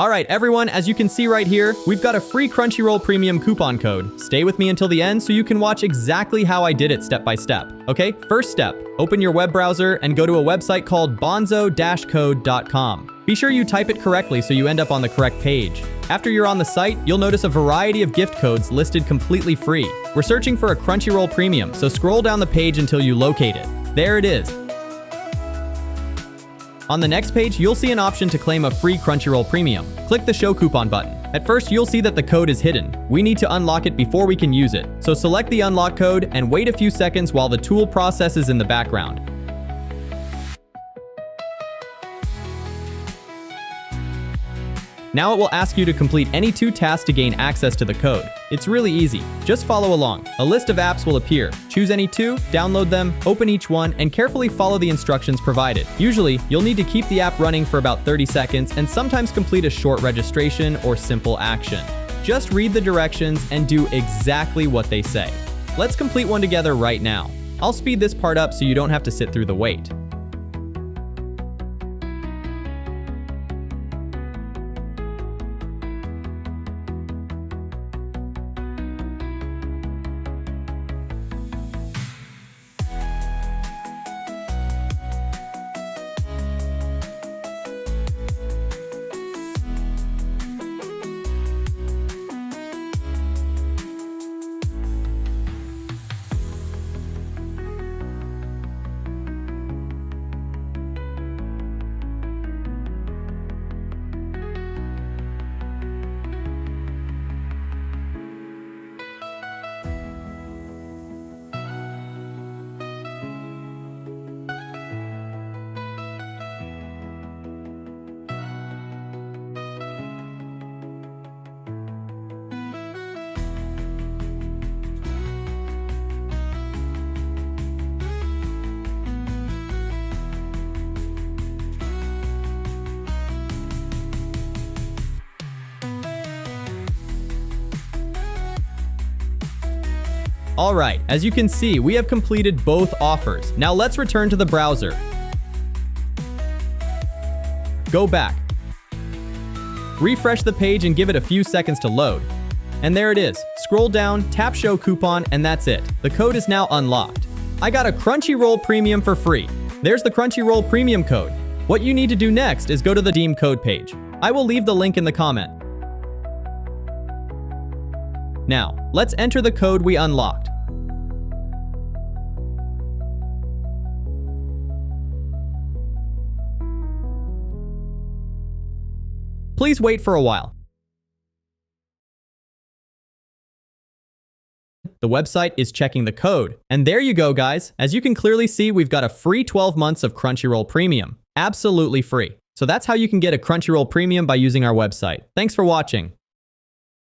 Alright everyone, as you can see right here, we've got a free Crunchyroll Premium coupon code. Stay with me until the end so you can watch exactly how I did it step by step. Okay, first step, open your web browser and go to a website called bonzo-code.com. Be sure you type it correctly so you end up on the correct page. After you're on the site, you'll notice a variety of gift codes listed completely free. We're searching for a Crunchyroll Premium, so scroll down the page until you locate it. There it is. On the next page, you'll see an option to claim a free Crunchyroll Premium. Click the Show Coupon button. At first, you'll see that the code is hidden. We need to unlock it before we can use it. So select the unlock code and wait a few seconds while the tool processes in the background. Now it will ask you to complete any 2 tasks to gain access to the code. It's really easy. Just follow along. A list of apps will appear. Choose any 2, download them, open each one, and carefully follow the instructions provided. Usually, you'll need to keep the app running for about 30 seconds and sometimes complete a short registration or simple action. Just read the directions and do exactly what they say. Let's complete one together right now. I'll speed this part up so you don't have to sit through the wait. Alright, as you can see, we have completed both offers. Now let's return to the browser. Go back. Refresh the page and give it a few seconds to load. And there it is. Scroll down, tap Show Coupon, and that's it. The code is now unlocked. I got a Crunchyroll Premium for free. There's the Crunchyroll Premium code. What you need to do next is go to the Redeem Code page. I will leave the link in the comment. Now, let's enter the code we unlocked. Please wait for a while. The website is checking the code. And there you go, guys. As you can clearly see, we've got a free 12 months of Crunchyroll Premium. Absolutely free. So that's how you can get a Crunchyroll Premium by using our website. Thanks for watching.